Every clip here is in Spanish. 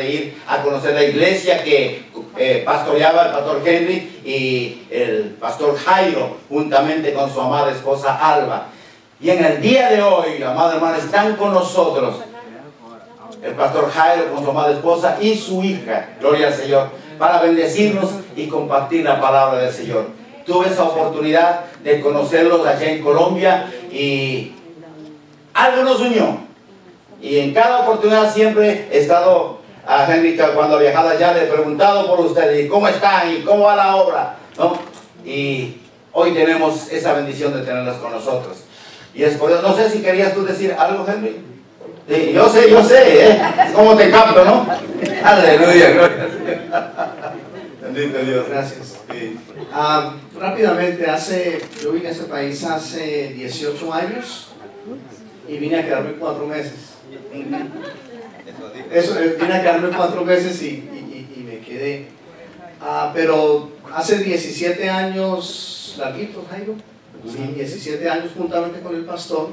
de ir a conocer la iglesia que pastoreaba el pastor Henry y el pastor Jairo, juntamente con su amada esposa Alba. Y en el día de hoy, amados hermanos, están con nosotros el pastor Jairo con su amada esposa y su hija, gloria al Señor, para bendecirnos y compartir la palabra del Señor. Tuve esa oportunidad de conocerlos allá en Colombia y algo nos unió. Y en cada oportunidad siempre he estado a Henry, cuando he viajado allá, le he preguntado por ustedes, ¿y cómo están? ¿Y cómo va la obra? ¿No? Y hoy tenemos esa bendición de tenerlos con nosotros. Y es por eso, no sé si querías tú decir algo, Henry. Sí, yo sé, cómo te capto, ¿no? Aleluya, gloria al Señor. Bendito Dios, gracias. Sí. Rápidamente, yo vine a este país hace 18 años y vine a quedarme 4 meses. Vine a quedarme 4 meses y me quedé. Pero hace 17 años, larguitos, Jairo, sí, 17 años juntamente con el pastor,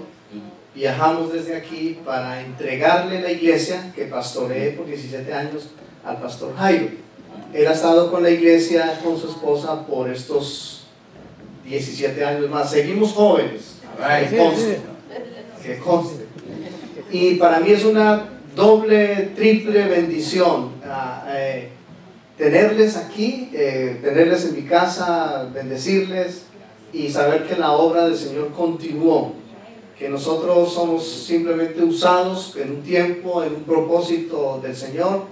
viajamos desde aquí para entregarle la iglesia que pastoreé por 17 años al pastor Jairo. Él ha estado con la iglesia, con su esposa, por estos 17 años más. Seguimos jóvenes, que conste. Y para mí es una doble, triple bendición tenerles aquí, tenerles en mi casa, bendecirles y saber que la obra del Señor continuó, que nosotros somos simplemente usados en un tiempo, en un propósito del Señor,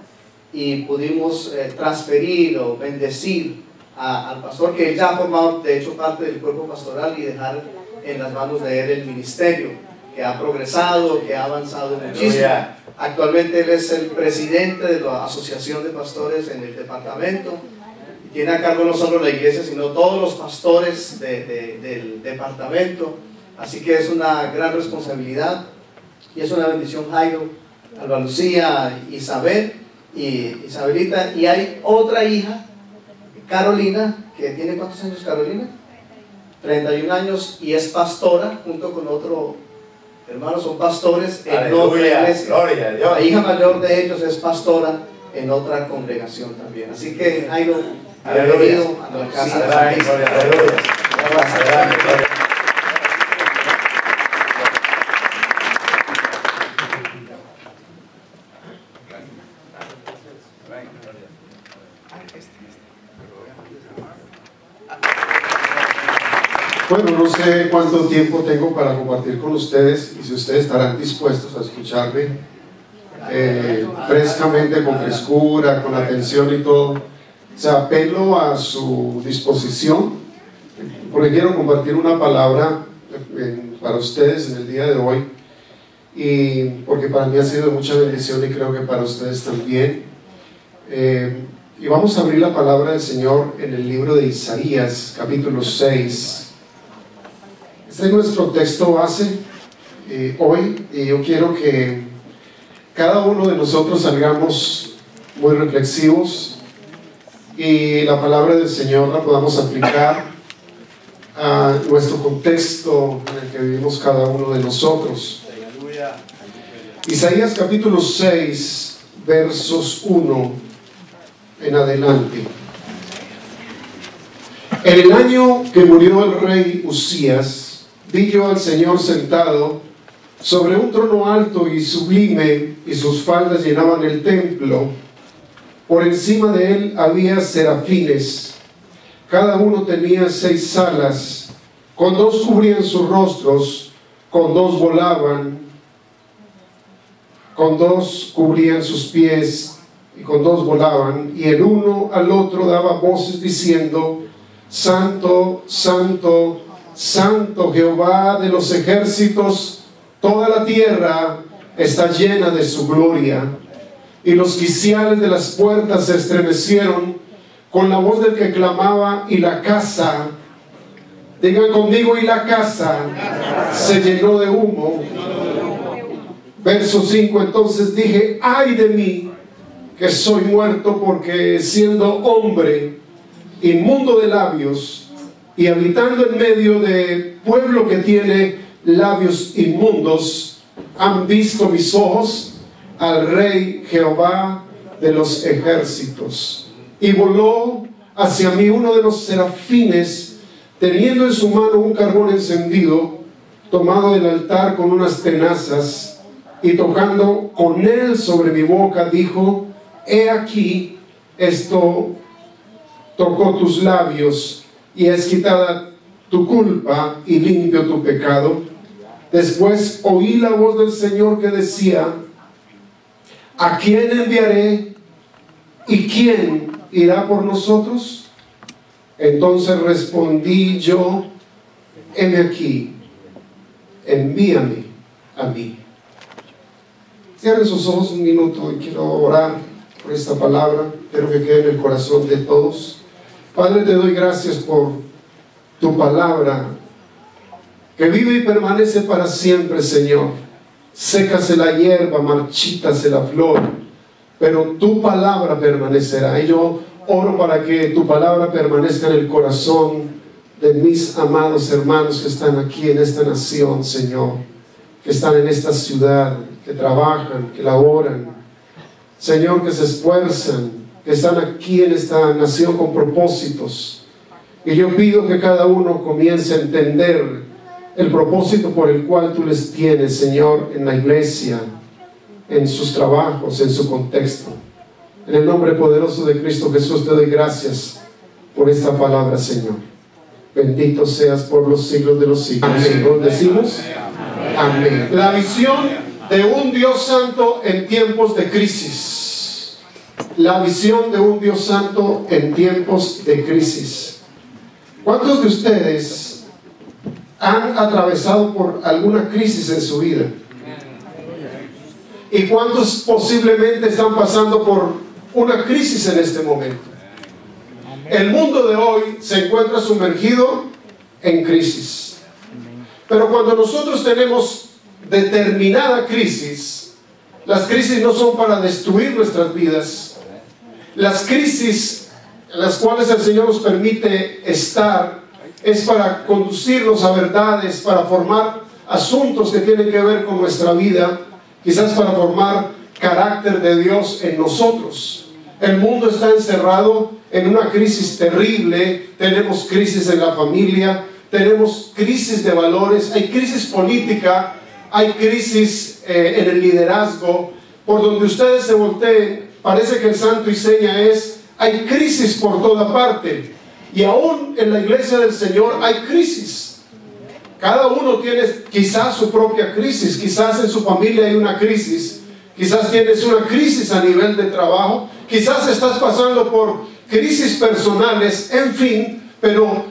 y pudimos transferir o bendecir al pastor, que él ya ha formado de hecho parte del cuerpo pastoral, y dejar en las manos de él el ministerio, que ha progresado, que ha avanzado muchísimo. Actualmente él es el presidente de la Asociación de Pastores en el departamento, y tiene a cargo no solo la iglesia, sino todos los pastores del departamento. Así que es una gran responsabilidad y es una bendición, Jairo, Alba Lucía, Isabel y Isabelita. Y hay otra hija, Carolina, que tiene, ¿cuántos años Carolina? 31 años, y es pastora junto con otro hermano, son pastores en otra iglesia. Gloria a Dios. La hija mayor de ellos es pastora en otra congregación también. Así que Jairo, bienvenido a la casa de la iglesia. Bueno, no sé cuánto tiempo tengo para compartir con ustedes y si ustedes estarán dispuestos a escucharme frescamente, con frescura, con atención y todo. O sea, apelo a su disposición, porque quiero compartir una palabra para ustedes en el día de hoy, y porque para mí ha sido de mucha bendición y creo que para ustedes también. Y vamos a abrir la palabra del Señor en el libro de Isaías, capítulo 6. Este es nuestro texto base hoy, y yo quiero que cada uno de nosotros salgamos muy reflexivos y la palabra del Señor la podamos aplicar a nuestro contexto en el que vivimos cada uno de nosotros. Isaías capítulo 6, versos 1 en adelante. En el año que murió el rey Usías, vi yo al Señor sentado sobre un trono alto y sublime, y sus faldas llenaban el templo. Por encima de él había serafines, cada uno tenía 6 alas, con 2 cubrían sus rostros, con 2 volaban, con 2 cubrían sus pies, y con 2 volaban, y el uno al otro daba voces diciendo: Santo, Santo, Santo Jehová de los ejércitos, toda la tierra está llena de su gloria. Y los quiciales de las puertas se estremecieron con la voz del que clamaba, y la casa, digan conmigo, y la casa se llenó de humo. Verso 5, entonces dije: ay de mí, que soy muerto, porque siendo hombre inmundo de labios y habitando en medio de pueblo que tiene labios inmundos, han visto mis ojos al Rey Jehová, de los ejércitos. Y voló hacia mí uno de los serafines, teniendo en su mano un carbón encendido, tomado del altar con unas tenazas, y tocando con él sobre mi boca, dijo: he aquí, esto tocó tus labios, y es quitada tu culpa y limpio tu pecado. Después oí la voz del Señor que decía: ¿a quién enviaré? ¿Y quién irá por nosotros? Entonces respondí yo: heme aquí, envíame a mí. Cierren sus ojos un minuto y quiero orar por esta palabra. Espero que quede en el corazón de todos. Padre, te doy gracias por tu palabra, que vive y permanece para siempre, Señor. Sécase la hierba, marchítase la flor, pero tu palabra permanecerá. Y yo oro para que tu palabra permanezca en el corazón de mis amados hermanos que están aquí en esta nación, Señor, que están en esta ciudad, que trabajan, que laboran, Señor, que se esfuerzan, que están aquí en esta nación con propósitos. Y yo pido que cada uno comience a entender el propósito por el cual tú les tienes, Señor, en la iglesia, en sus trabajos, en su contexto. En el nombre poderoso de Cristo Jesús te doy gracias por esta palabra, Señor. Bendito seas por los siglos de los siglos. Amén. ¿Lo decimos? Amén. La visión de un Dios santo en tiempos de crisis. La visión de un Dios santo en tiempos de crisis. ¿Cuántos de ustedes han atravesado por alguna crisis en su vida? ¿Y cuántos posiblemente están pasando por una crisis en este momento? El mundo de hoy se encuentra sumergido en crisis. Pero cuando nosotros tenemos determinada crisis, las crisis no son para destruir nuestras vidas. Las crisis en las cuales el Señor nos permite estar es para conducirnos a verdades, para formar asuntos que tienen que ver con nuestra vida, quizás para formar carácter de Dios en nosotros. El mundo está encerrado en una crisis terrible. Tenemos crisis en la familia, tenemos crisis de valores, hay crisis política, hay crisis en el liderazgo. Por donde ustedes se volteen, parece que el santo y seña es: hay crisis por toda parte. Y aún en la iglesia del Señor hay crisis. Cada uno tiene quizás su propia crisis. Quizás en su familia hay una crisis. Quizás tienes una crisis a nivel de trabajo. Quizás estás pasando por crisis personales. En fin, pero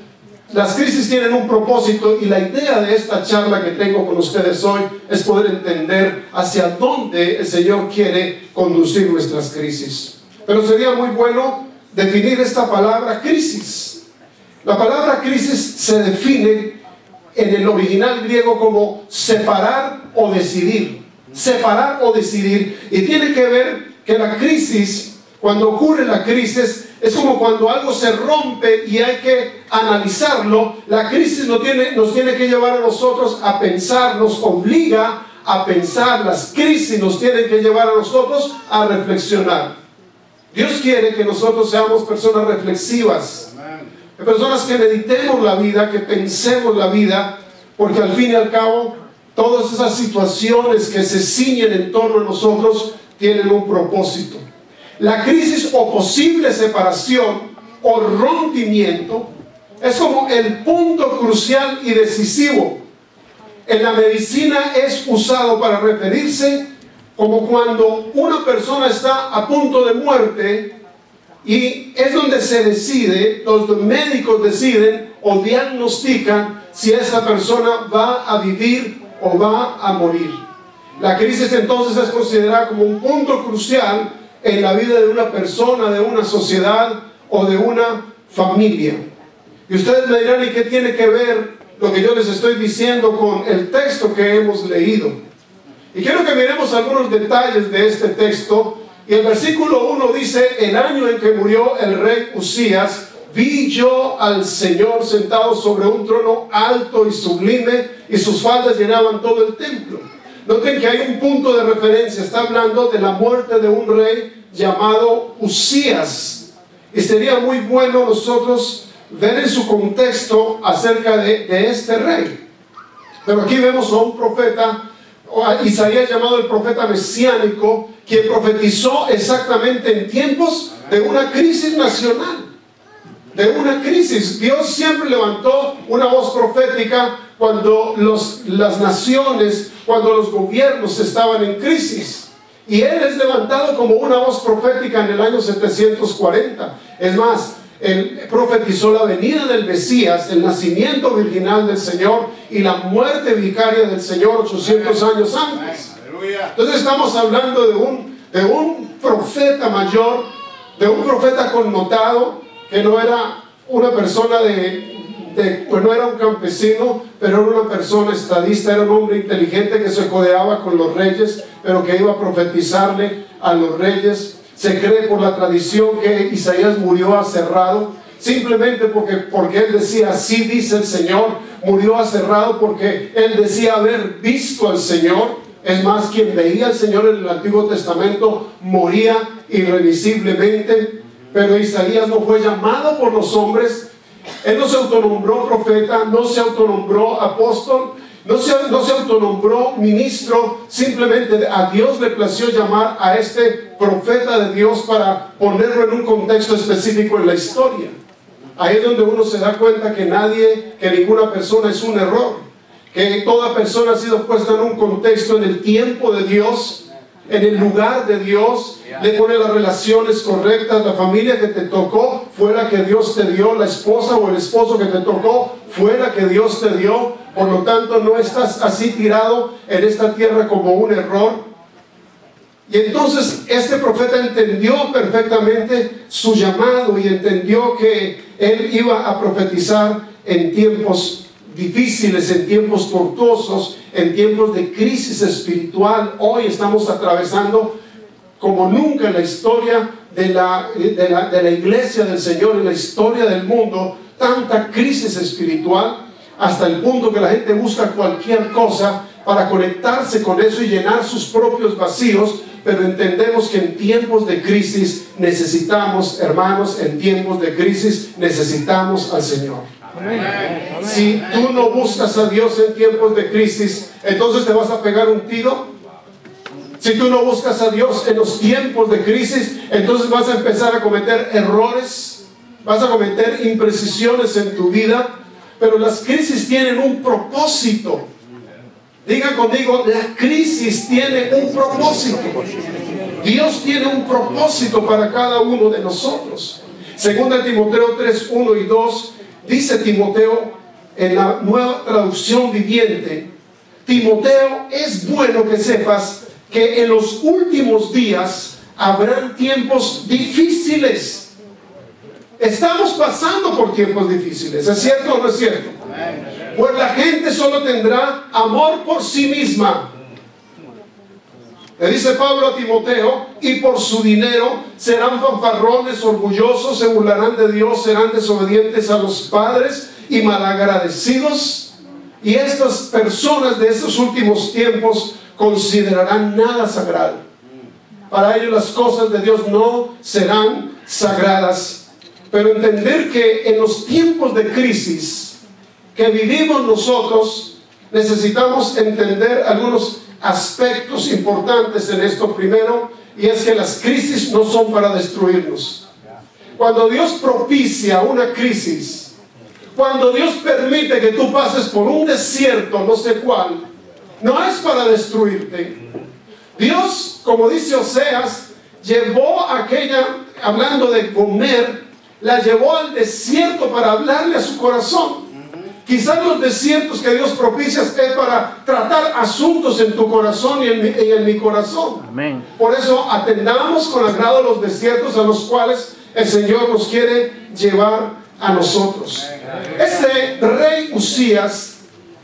las crisis tienen un propósito, y la idea de esta charla que tengo con ustedes hoy es poder entender hacia dónde el Señor quiere conducir nuestras crisis. Pero sería muy bueno definir esta palabra crisis. La palabra crisis se define en el original griego como separar o decidir. Separar o decidir. Y tiene que ver que la crisis, cuando ocurre la crisis, es como cuando algo se rompe y hay que analizarlo. La crisis nos tiene que llevar a nosotros a pensar, nos obliga a pensar. Las crisis nos tienen que llevar a nosotros a reflexionar. Dios quiere que nosotros seamos personas reflexivas, personas que meditemos la vida, que pensemos la vida, porque al fin y al cabo todas esas situaciones que se ciñen en torno a nosotros tienen un propósito. La crisis o posible separación o rompimiento es como el punto crucial y decisivo. En la medicina es usado para referirse como cuando una persona está a punto de muerte, y es donde se decide, los médicos deciden o diagnostican si esa persona va a vivir o va a morir. La crisis entonces es considerada como un punto crucial en la vida de una persona, de una sociedad o de una familia. Y ustedes me dirán: ¿y qué tiene que ver lo que yo les estoy diciendo con el texto que hemos leído? Y quiero que miremos algunos detalles de este texto. Y el versículo 1 dice: el año en que murió el rey Usías, vi yo al Señor sentado sobre un trono alto y sublime, y sus faldas llenaban todo el templo. Noten que hay un punto de referencia. Está hablando de la muerte de un rey llamado Usías. Y sería muy bueno nosotros ver en su contexto acerca de este rey. Pero aquí vemos a un profeta, a Isaías, llamado el profeta mesiánico, quien profetizó exactamente en tiempos de una crisis nacional. De una crisis. Dios siempre levantó una voz profética cuando las naciones, cuando los gobiernos estaban en crisis. Y Él es levantado como una voz profética en el año 740. Es más, Él profetizó la venida del Mesías, el nacimiento virginal del Señor y la muerte vicaria del Señor 800 años antes. Entonces estamos hablando de un profeta mayor, de un profeta connotado, que no era una persona pues no era un campesino, pero era una persona estadista, era un hombre inteligente que se codeaba con los reyes, pero que iba a profetizarle a los reyes. Se cree por la tradición que Isaías murió aserrado, simplemente porque él decía, así dice el Señor. Murió aserrado porque él decía haber visto al Señor. Es más, quien veía al Señor en el Antiguo Testamento moría irremisiblemente. Pero Isaías no fue llamado por los hombres. Él no se autonombró profeta, no se autonombró apóstol, no se autonombró ministro. Simplemente a Dios le plació llamar a este profeta de Dios para ponerlo en un contexto específico en la historia. Ahí es donde uno se da cuenta que ninguna persona es un error, que toda persona ha sido puesta en un contexto, en el tiempo de Dios, en el lugar de Dios. Le pone las relaciones correctas. La familia que te tocó fue la que Dios te dio. La esposa o el esposo que te tocó fue la que Dios te dio. Por lo tanto, no estás así tirado en esta tierra como un error. Y entonces este profeta entendió perfectamente su llamado y entendió que él iba a profetizar en tiempos difíciles, en tiempos tortuosos, en tiempos de crisis espiritual. Hoy estamos atravesando como nunca en la historia de la iglesia del Señor, en la historia del mundo, tanta crisis espiritual, hasta el punto que la gente busca cualquier cosa para conectarse con eso y llenar sus propios vacíos. Pero entendemos que en tiempos de crisis necesitamos, hermanos, en tiempos de crisis necesitamos al Señor. Si tú no buscas a Dios en tiempos de crisis, entonces te vas a pegar un tiro. Si tú no buscas a Dios en los tiempos de crisis, entonces vas a empezar a cometer errores, vas a cometer imprecisiones en tu vida. Pero las crisis tienen un propósito. Diga conmigo, la crisis tiene un propósito. Dios tiene un propósito para cada uno de nosotros. Segunda Timoteo 3, 1 y 2, dice Timoteo en la Nueva Traducción Viviente: Timoteo, es bueno que sepas que en los últimos días habrán tiempos difíciles. Estamos pasando por tiempos difíciles, ¿es cierto o no es cierto? Pues la gente solo tendrá amor por sí misma. Le dice Pablo a Timoteo: y por su dinero serán fanfarrones, orgullosos, se burlarán de Dios, serán desobedientes a los padres y malagradecidos. Y estas personas de estos últimos tiempos considerarán nada sagrado. Para ellos las cosas de Dios no serán sagradas. Pero entender que en los tiempos de crisis que vivimos nosotros, necesitamos entender algunos aspectos importantes en esto. Primero, y es que las crisis no son para destruirnos. Cuando Dios propicia una crisis, cuando Dios permite que tú pases por un desierto, no sé cuál, no es para destruirte. Dios, como dice Oseas, llevó aquella, hablando de comer, la llevó al desierto para hablarle a su corazón. Quizás los desiertos que Dios propicia es para tratar asuntos en tu corazón y en mi corazón. Amén. Por eso atendamos con agrado los desiertos a los cuales el Señor nos quiere llevar a nosotros. Este rey Usías,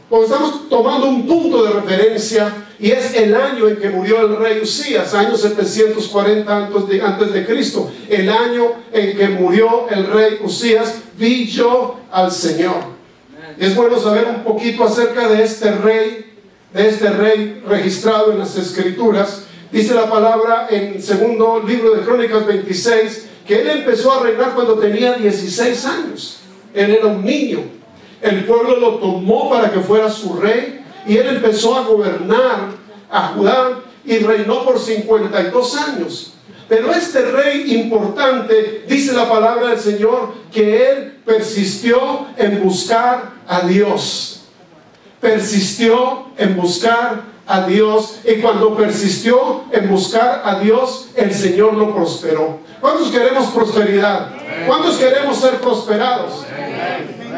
como estamos tomando un punto de referencia, y es el año en que murió el rey Usías, año 740 antes de Cristo, el año en que murió el rey Usías, vi yo al Señor. Es bueno saber un poquito acerca de este rey de este rey registrado en las Escrituras. Dice la palabra en segundo libro de Crónicas 26 que él empezó a reinar cuando tenía 16 años. Él era un niño. El pueblo lo tomó para que fuera su rey y él empezó a gobernar a Judá y reinó por 52 años. Pero este rey importante, dice la palabra del Señor, que él persistió en buscar a Dios. Persistió en buscar a Dios, y cuando persistió en buscar a Dios, el Señor lo prosperó. ¿Cuántos queremos prosperidad? ¿Cuántos queremos ser prosperados?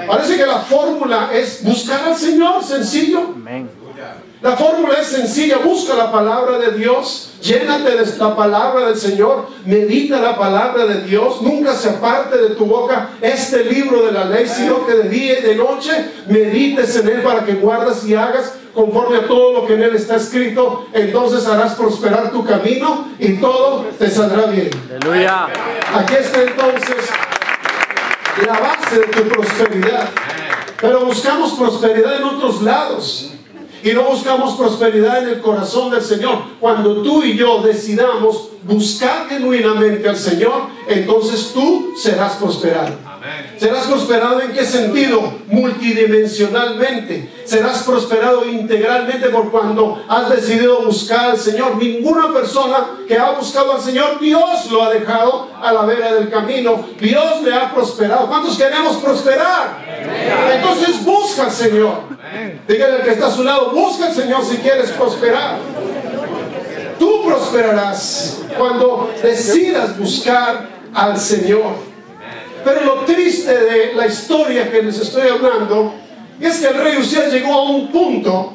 Parece que la fórmula es buscar al Señor, sencillo. La fórmula es sencilla: busca la palabra de Dios, llénate de la palabra del Señor, medita la palabra de Dios, nunca se aparte de tu boca este libro de la ley, sino que de día y de noche medites en él para que guardas y hagas conforme a todo lo que en él está escrito. Entonces harás prosperar tu camino y todo te saldrá bien. Aleluya. Aquí está entonces la base de tu prosperidad. Pero buscamos prosperidad en otros lados y no buscamos prosperidad en el corazón del Señor. Cuando tú y yo decidamos buscar genuinamente al Señor, entonces tú serás prosperado. ¿Serás prosperado en qué sentido? Multidimensionalmente. Serás prosperado integralmente por cuando has decidido buscar al Señor. Ninguna persona que ha buscado al Señor, Dios lo ha dejado a la vera del camino. Dios le ha prosperado. ¿Cuántos queremos prosperar? Entonces busca al Señor. Dígale al que está a su lado: busca al Señor si quieres prosperar. Tú prosperarás cuando decidas buscar al Señor. Pero lo triste de la historia que les estoy hablando es que el rey Usías llegó a un punto,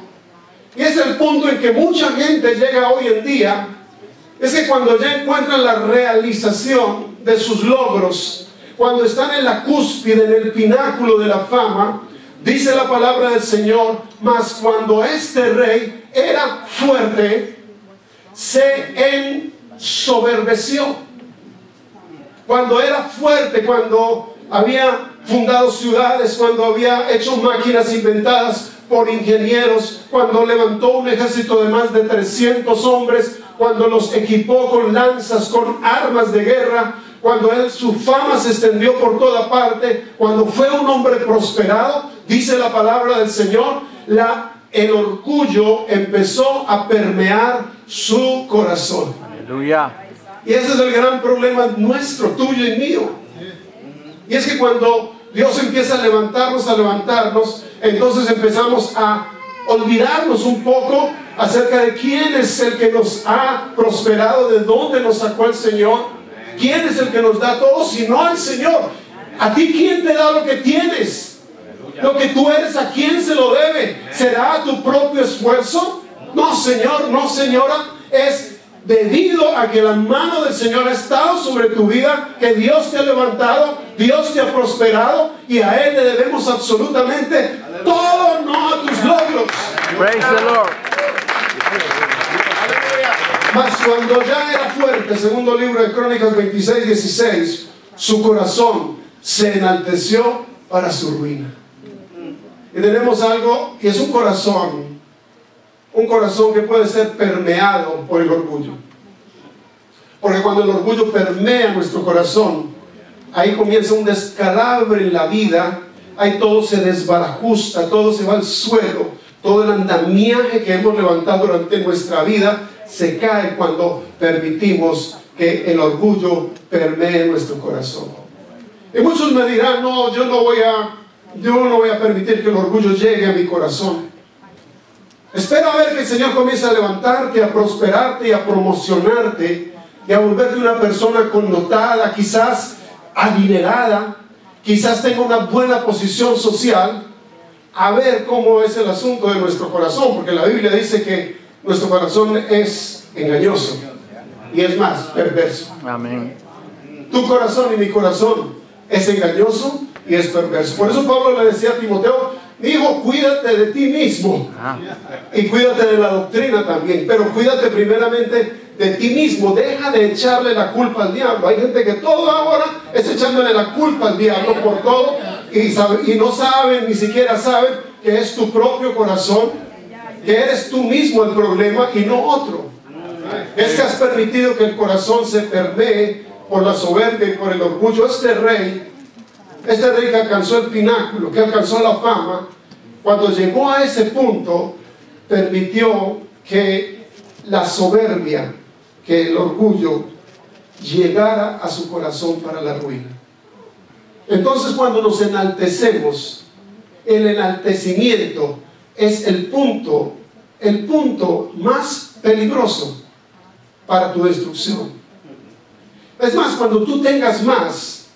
y es el punto en que mucha gente llega hoy en día, es que cuando ya encuentran la realización de sus logros, cuando están en la cúspide, en el pináculo de la fama, dice la palabra del Señor: mas cuando este rey era fuerte, se ensoberbeció. Cuando era fuerte, cuando había fundado ciudades, cuando había hecho máquinas inventadas por ingenieros, cuando levantó un ejército de más de 300 hombres, cuando los equipó con lanzas, con armas de guerra, cuando su fama se extendió por toda parte, cuando fue un hombre prosperado, dice la palabra del Señor, el orgullo empezó a permear su corazón. Aleluya. Y ese es el gran problema nuestro, tuyo y mío. Y es que cuando Dios empieza a levantarnos, entonces empezamos a olvidarnos un poco acerca de quién es el que nos ha prosperado, de dónde nos sacó el Señor, quién es el que nos da todo, sino el Señor. ¿A ti quién te da lo que tienes? Lo que tú eres, ¿a quién se lo debe? ¿Será a tu propio esfuerzo? No, Señor, no, señora. Es debido a que la mano del Señor ha estado sobre tu vida, que Dios te ha levantado, Dios te ha prosperado, y a Él le debemos absolutamente todo, no a tus logros. Praise the Lord. Mas cuando ya era fuerte, segundo libro de Crónicas 26:16, su corazón se enalteció para su ruina. Y tenemos algo, y es un corazón que puede ser permeado por el orgullo. Porque cuando el orgullo permea nuestro corazón, ahí comienza un descalabro en la vida, ahí todo se desbarajusta, todo se va al suelo, todo el andamiaje que hemos levantado durante nuestra vida se cae cuando permitimos que el orgullo permee nuestro corazón. Y muchos me dirán: no, yo no voy a permitir que el orgullo llegue a mi corazón. Espera a ver que el Señor comience a levantarte, a prosperarte y a promocionarte y a volverte una persona connotada, quizás adinerada, quizás tenga una buena posición social. A ver cómo es el asunto de nuestro corazón, porque la Biblia dice que nuestro corazón es engañoso y es más, perverso. Amén. Tu corazón y mi corazón es engañoso y es perverso. Por eso Pablo le decía a Timoteo: hijo, cuídate de ti mismo y cuídate de la doctrina también, pero cuídate primeramente de ti mismo. Deja de echarle la culpa al diablo. Hay gente que todo ahora es echándole la culpa al diablo por todo y no saben, ni siquiera saben que es tu propio corazón que eres tú mismo el problema y no otro. Es que has permitido que el corazón se permee por la soberbia y por el orgullo. Este rey que alcanzó el pináculo, que alcanzó la fama, cuando llegó a ese punto, permitió que la soberbia, que el orgullo llegara a su corazón para la ruina. Entonces, cuando nos enaltecemos, el enaltecimiento es el punto más peligroso para tu destrucción. Es más, cuando tú tengas más,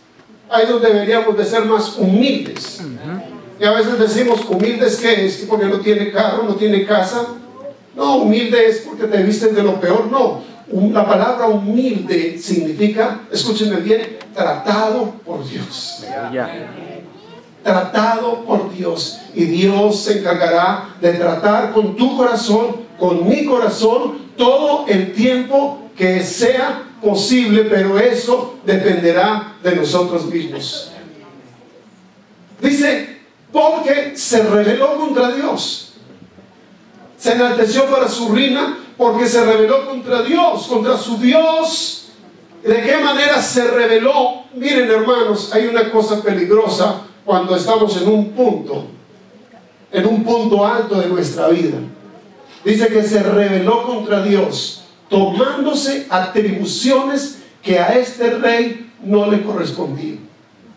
ahí es donde deberíamos de ser más humildes. Y a veces decimos, ¿humildes qué es? Porque no tiene carro, no tiene casa. No, humilde es porque te vistes de lo peor. No, la palabra humilde significa, escúchenme bien, tratado por Dios. Tratado por Dios. Y Dios se encargará de tratar con tu corazón, con mi corazón, todo el tiempo que sea posible, pero eso dependerá de nosotros mismos. Dice, porque se rebeló contra Dios. Se enalteció para su ruina porque se rebeló contra Dios, contra su Dios. ¿De qué manera se rebeló? Miren, hermanos, hay una cosa peligrosa cuando estamos en un punto alto de nuestra vida. Dice que se rebeló contra Dios, tomándose atribuciones que a este rey no le correspondían.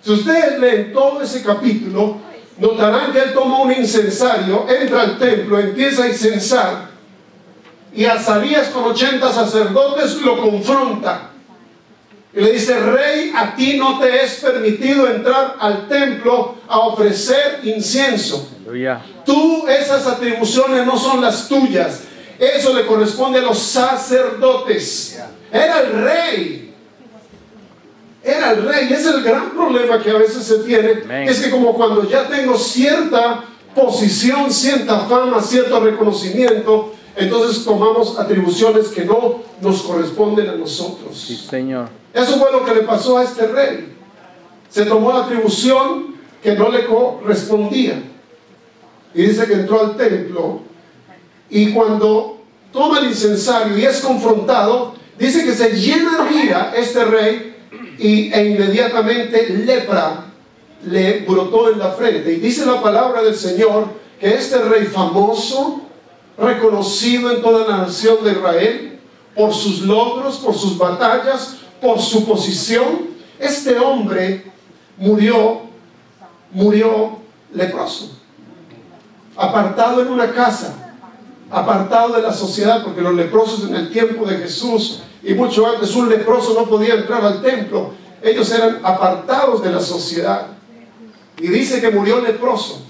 Si ustedes leen todo ese capítulo, notarán que él toma un incensario, entra al templo, empieza a incensar, y Azarías con 80 sacerdotes lo confronta y le dice: rey, a ti no te es permitido entrar al templo a ofrecer incienso. Tú, esas atribuciones no son las tuyas, eso le corresponde a los sacerdotes. Era el rey. Era el rey. Es el gran problema que a veces se tiene. Es que como cuando ya tengo cierta posición, cierta fama, cierto reconocimiento, entonces tomamos atribuciones que no nos corresponden a nosotros. Sí, Señor. Eso fue lo que le pasó a este rey. Se tomó la atribución que no le correspondía. Y dice que entró al templo, y cuando toma el incensario y es confrontado, dice que se llena de ira este rey, e inmediatamente lepra le brotó en la frente. Y dice la palabra del Señor que este rey famoso, reconocido en toda la nación de Israel por sus logros, por sus batallas, por su posición, este hombre murió leproso, apartado en una casa, apartado de la sociedad, porque los leprosos en el tiempo de Jesús y mucho antes, un leproso no podía entrar al templo. Ellos eran apartados de la sociedad. Y dice que murió leproso.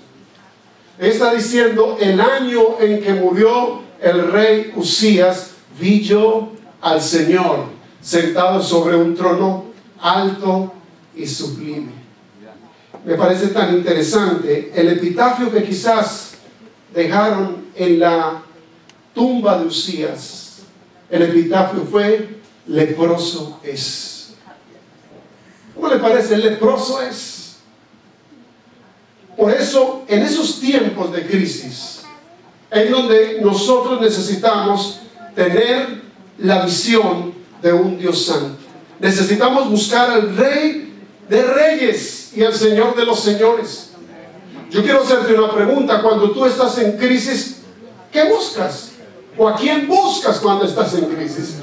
Está diciendo: el año en que murió el rey Usías, vi yo al Señor sentado sobre un trono alto y sublime. Me parece tan interesante el epitafio que quizás dejaron en la tumba de Usías. El epitafio fue: leproso es. ¿Cómo le parece? Leproso es. Por eso, en esos tiempos de crisis, es donde nosotros necesitamos tener la visión de un Dios santo. Necesitamos buscar al Rey de Reyes y al Señor de los Señores. Yo quiero hacerte una pregunta. Cuando tú estás en crisis, ¿qué buscas? ¿O a quién buscas cuando estás en crisis?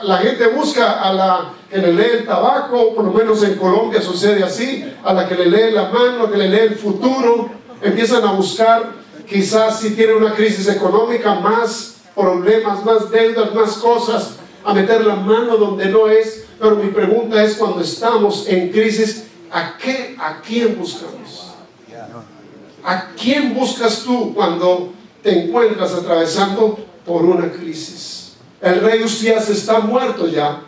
La gente busca a la que le lee el tabaco, por lo menos en Colombia sucede así, a la que le lee la mano, a la que le lee el futuro. Empiezan a buscar, quizás si tiene una crisis económica, más problemas, más deudas, más cosas, a meter la mano donde no es. Pero mi pregunta es: cuando estamos en crisis, ¿a quién buscamos? ¿A quién buscas tú cuando te encuentras atravesando por una crisis? El rey Usías está muerto ya,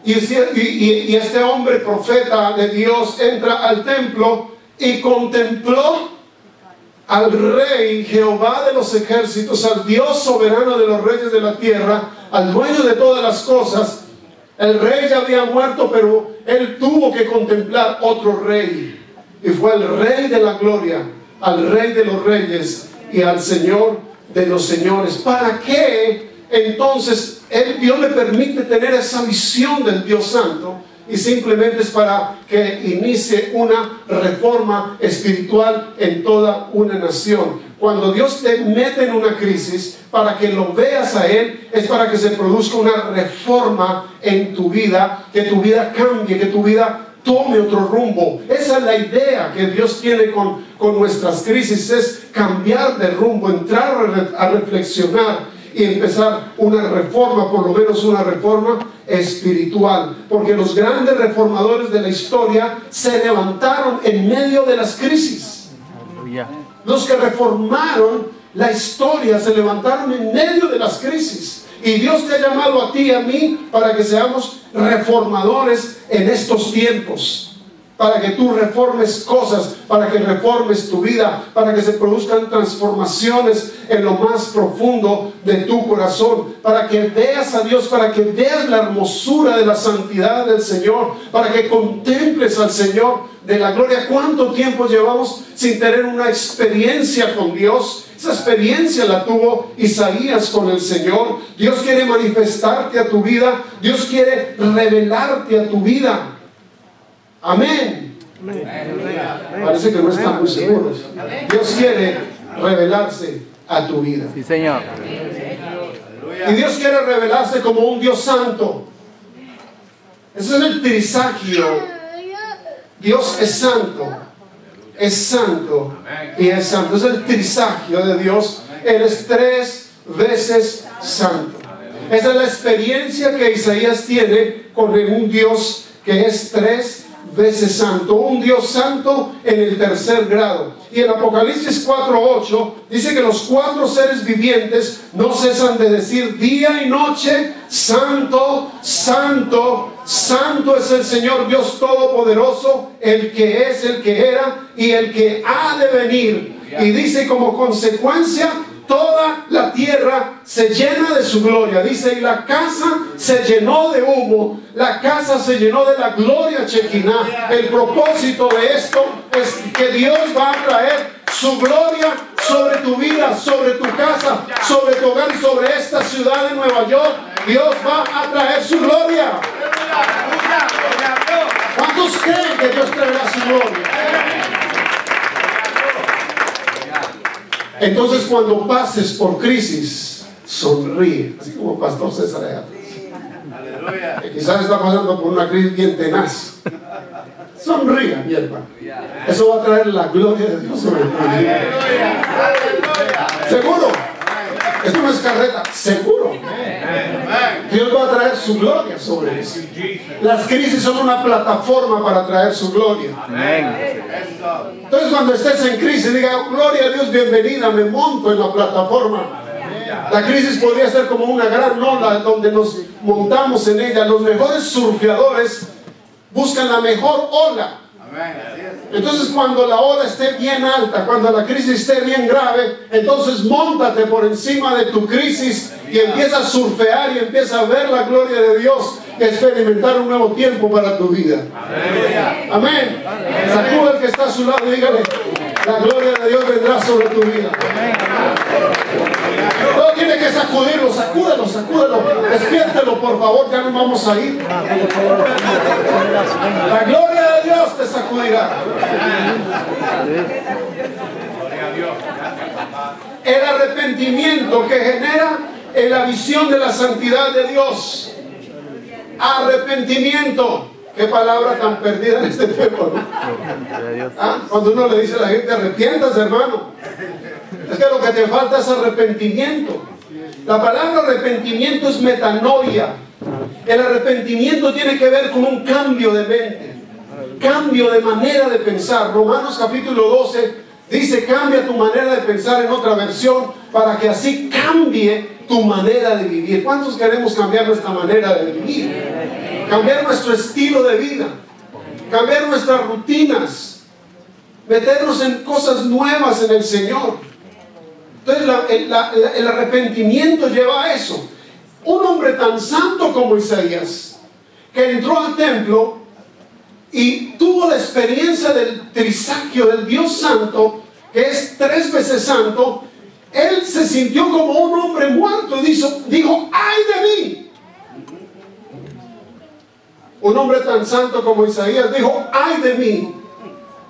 y este hombre profeta de Dios entra al templo y contempló al rey Jehová de los ejércitos, al Dios soberano de los reyes de la tierra, al dueño de todas las cosas. El rey ya había muerto, pero él tuvo que contemplar otro rey, y fue el Rey de la gloria, al Rey de los reyes, y al Señor de los señores. ¿Para qué entonces Dios le permite tener esa visión del Dios Santo? Y simplemente es para que inicie una reforma espiritual en toda una nación. Cuando Dios te mete en una crisis, para que lo veas a Él, es para que se produzca una reforma en tu vida, que tu vida cambie, que tu vida tome otro rumbo. Esa es la idea que Dios tiene con nuestras crisis, es cambiar de rumbo, entrar a reflexionar y empezar una reforma, por lo menos una reforma espiritual. Porque los grandes reformadores de la historia se levantaron en medio de las crisis. Los que reformaron la historia se levantaron en medio de las crisis. Y Dios te ha llamado a ti y a mí para que seamos reformadores en estos tiempos. Para que tú reformes cosas, para que reformes tu vida, para que se produzcan transformaciones en lo más profundo de tu corazón, para que veas a Dios, para que veas la hermosura de la santidad del Señor, para que contemples al Señor de la gloria. ¿Cuánto tiempo llevamos sin tener una experiencia con Dios? Esa experiencia la tuvo Isaías con el Señor. Dios quiere manifestarte a tu vida, Dios quiere revelarte a tu vida. Amén. Parece que no están muy seguros. Dios quiere revelarse a tu vida. Sí, Señor. Y Dios quiere revelarse como un Dios santo. Ese es el trisagio. Dios es santo y es santo. Es el trisagio de Dios. Él es 3 veces santo. Esa es la experiencia que Isaías tiene con un Dios que es 3 veces santo, un Dios santo en el 3er grado. Y en Apocalipsis 4:8 dice que los 4 seres vivientes no cesan de decir día y noche: santo, santo, santo es el Señor Dios Todopoderoso, el que es, el que era y el que ha de venir. Y dice como consecuencia: toda la tierra se llena de su gloria. Dice, y la casa se llenó de humo, la casa se llenó de la gloria Chequina. El propósito de esto es que Dios va a traer su gloria sobre tu vida, sobre tu casa, sobre tu hogar y sobre esta ciudad de Nueva York. Dios va a traer su gloria. ¿Cuántos creen que Dios traerá su gloria? Entonces, cuando pases por crisis, sonríe, así como Pastor César allá atrás, que quizás está pasando por una crisis bien tenaz. Sonríe, mi hermano. Eso va a traer la gloria de Dios sobre tu vida. Seguro. Esto no es carreta, seguro. Dios va a traer su gloria sobre eso. Las crisis son una plataforma para traer su gloria. Entonces, cuando estés en crisis, diga: gloria a Dios, bienvenida, me monto en la plataforma. La crisis podría ser como una gran ola donde nos montamos en ella. Los mejores surfeadores buscan la mejor ola. Entonces, cuando la ola esté bien alta, cuando la crisis esté bien grave, entonces móntate por encima de tu crisis y empieza a surfear y empieza a ver la gloria de Dios y experimentar un nuevo tiempo para tu vida. Amén. Sacuda al que está a su lado y dígale: la gloria de Dios vendrá sobre tu vida. No tiene que sacudirlo, sacúdelo, sacúdelo. Despiértelo, por favor, ya nos vamos a ir. La gloria de Dios te sacudirá. El arrepentimiento que genera en la visión de la santidad de Dios. Arrepentimiento. Qué palabra tan perdida en este tiempo, ¿no? ¿Ah? Cuando uno le dice a la gente: arrepiéntase, hermano. Es que lo que te falta es arrepentimiento. La palabra arrepentimiento es metanoia. El arrepentimiento tiene que ver con un cambio de mente, cambio de manera de pensar. Romanos capítulo 12 dice: cambia tu manera de pensar, en otra versión, para que así cambie tu manera de vivir. ¿Cuántos queremos cambiar nuestra manera de vivir? Cambiar nuestro estilo de vida, cambiar nuestras rutinas, meternos en cosas nuevas en el Señor. Entonces el arrepentimiento lleva a eso. Un hombre tan santo como Isaías, que entró al templo y tuvo la experiencia del trisagio, del Dios santo, que es 3 veces santo, Él se sintió como un hombre muerto y dijo, ¡ay de mí! Un hombre tan santo como Isaías dijo, ¡ay de mí!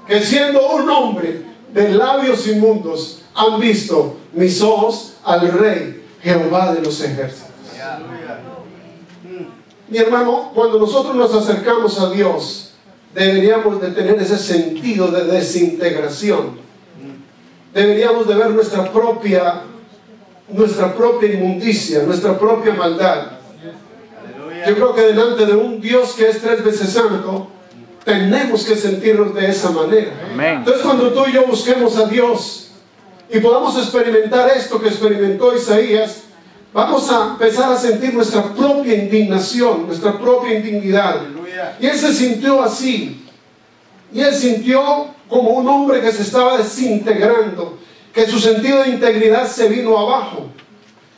Que siendo un hombre de labios inmundos, han visto mis ojos al Rey, Jehová de los ejércitos. Mi hermano, cuando nosotros nos acercamos a Dios, deberíamos de tener ese sentido de desintegración. Deberíamos de ver nuestra propia inmundicia, nuestra propia maldad. Yo creo que delante de un Dios que es 3 veces santo, tenemos que sentirnos de esa manera. Amén. Entonces, cuando tú y yo busquemos a Dios y podamos experimentar esto que experimentó Isaías, vamos a empezar a sentir nuestra propia indignación, nuestra propia indignidad. Y él se sintió así. Y él sintió como un hombre que se estaba desintegrando, que su sentido de integridad se vino abajo.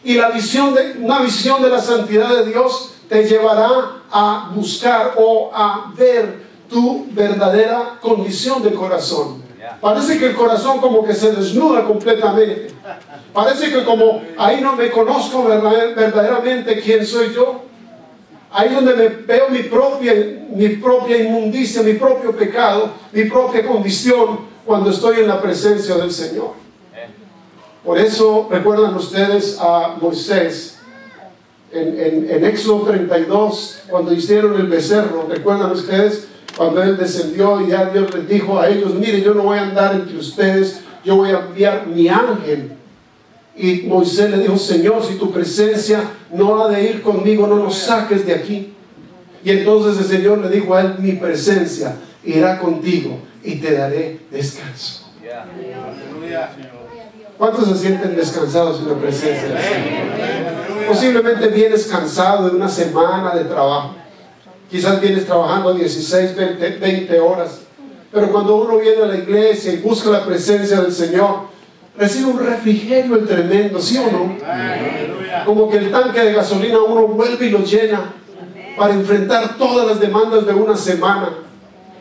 Y una visión de la santidad de Dios te llevará a buscar o a ver tu verdadera condición de corazón. Parece que el corazón como que se desnuda completamente. Parece que como ahí no me conozco verdaderamente quién soy yo. Ahí donde me veo mi propia inmundicia, mi propio pecado, mi propia condición cuando estoy en la presencia del Señor. Por eso recuerdan ustedes a Moisés en Éxodo 32, cuando hicieron el becerro. ¿Recuerdan ustedes? Cuando él descendió y ya Dios les dijo a ellos, mire, yo no voy a andar entre ustedes, yo voy a enviar mi ángel. Y Moisés le dijo, Señor, si tu presencia no ha de ir conmigo, no nos saques de aquí. Y entonces el Señor le dijo a él, mi presencia irá contigo y te daré descanso. ¿Cuántos se sienten descansados en la presencia del Señor? Posiblemente vienes cansado de una semana de trabajo. Quizás vienes trabajando 16, 20 horas. Pero cuando uno viene a la iglesia y busca la presencia del Señor, recibe un refrigerio tremendo, ¿sí o no? Como que el tanque de gasolina uno vuelve y lo llena para enfrentar todas las demandas de una semana.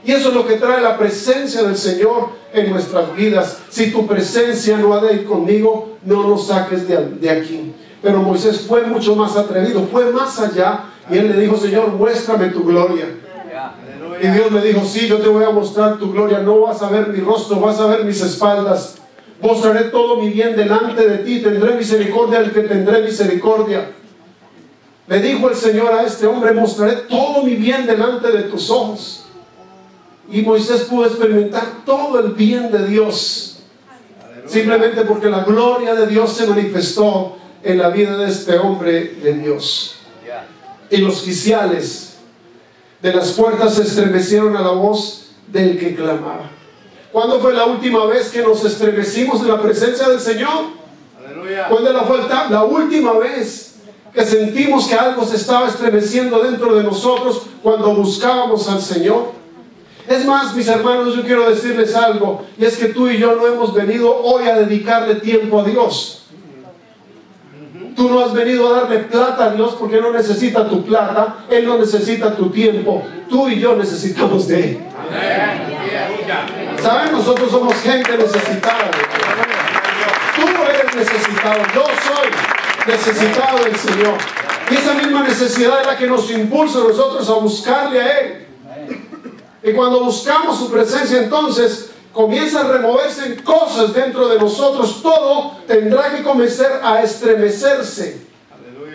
Y eso es lo que trae la presencia del Señor en nuestras vidas. Si tu presencia no ha de ir conmigo, no nos saques de aquí. Pero Moisés fue mucho más atrevido, fue más allá. Y él le dijo, Señor, muéstrame tu gloria. Y Dios le dijo, sí, yo te voy a mostrar tu gloria. No vas a ver mi rostro, vas a ver mis espaldas. Mostraré todo mi bien delante de ti. Tendré misericordia del que tendré misericordia. Le dijo el Señor a este hombre, mostraré todo mi bien delante de tus ojos. Y Moisés pudo experimentar todo el bien de Dios. Simplemente porque la gloria de Dios se manifestó en la vida de este hombre de Dios. Y los quiciales de las puertas se estremecieron a la voz del que clamaba. ¿Cuándo fue la última vez que nos estremecimos en la presencia del Señor? ¿Cuándo fue la última vez que sentimos que algo se estaba estremeciendo dentro de nosotros cuando buscábamos al Señor? Es más, mis hermanos, yo quiero decirles algo, y es que tú y yo no hemos venido hoy a dedicarle tiempo a Dios. Tú no has venido a darle plata a Dios porque no necesita tu plata, Él no necesita tu tiempo. Tú y yo necesitamos de Él. ¿Saben? Nosotros somos gente necesitada. Tú eres necesitado, yo soy necesitado del Señor. Y esa misma necesidad es la que nos impulsa a nosotros a buscarle a Él. Y cuando buscamos su presencia, entonces comienza a removerse cosas dentro de nosotros. Todo tendrá que comenzar a estremecerse.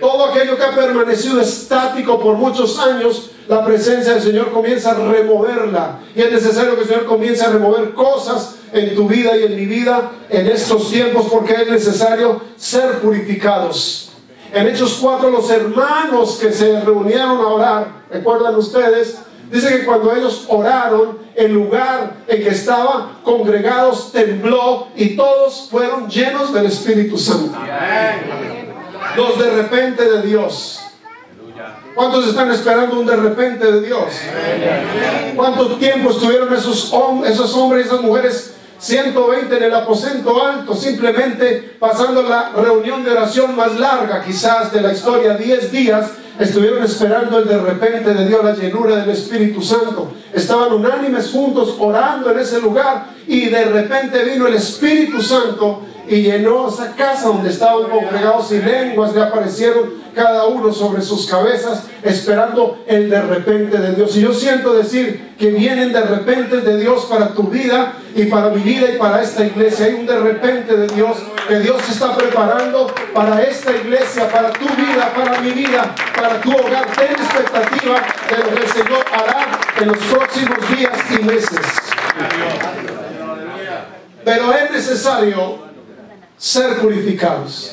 Todo aquello que ha permanecido estático por muchos años, la presencia del Señor comienza a removerla. Y es necesario que el Señor comience a remover cosas en tu vida y en mi vida en estos tiempos, porque es necesario ser purificados. En Hechos 4, los hermanos que se reunieron a orar, ¿recuerdan ustedes? Dice que cuando ellos oraron, el lugar en que estaban congregados tembló y todos fueron llenos del Espíritu Santo. Los de repente de Dios. ¿Cuántos están esperando un de repente de Dios? ¿Cuánto tiempo estuvieron esos hombres y esas mujeres? 120 en el aposento alto, simplemente pasando la reunión de oración más larga quizás de la historia, 10 días, estuvieron esperando el de repente de Dios, la llenura del Espíritu Santo. Estaban unánimes juntos orando en ese lugar, y de repente vino el Espíritu Santo y llenó esa casa donde estaban congregados, y lenguas le aparecieron cada uno sobre sus cabezas, esperando el de repente de Dios. Y yo siento decir que vienen de repente de Dios para tu vida y para mi vida y para esta iglesia. Hay un de repente de Dios que Dios está preparando para esta iglesia, para tu vida, para mi vida, para tu hogar. Ten expectativa de lo que el Señor hará en los próximos días y meses. Pero es necesario ser purificados.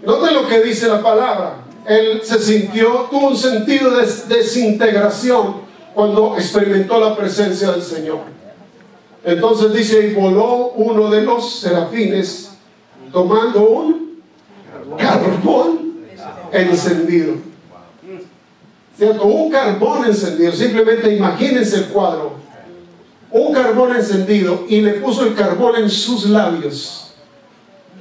Noten lo que dice la palabra. Él se sintió, tuvo un sentido de desintegración cuando experimentó la presencia del Señor. Entonces dice, y voló uno de los serafines tomando un carbón encendido. ¿Cierto? Un carbón encendido. Simplemente imagínense el cuadro. Un carbón encendido, y le puso el carbón en sus labios.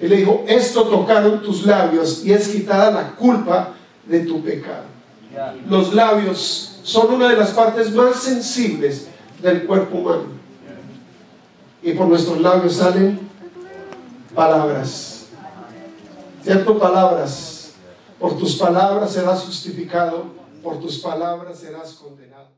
Y le dijo, esto tocaron tus labios y es quitada la culpa de tu pecado. Los labios son una de las partes más sensibles del cuerpo humano. Y por nuestros labios salen palabras. ¿Cierto? Palabras. Por tus palabras serás justificado, por tus palabras serás condenado.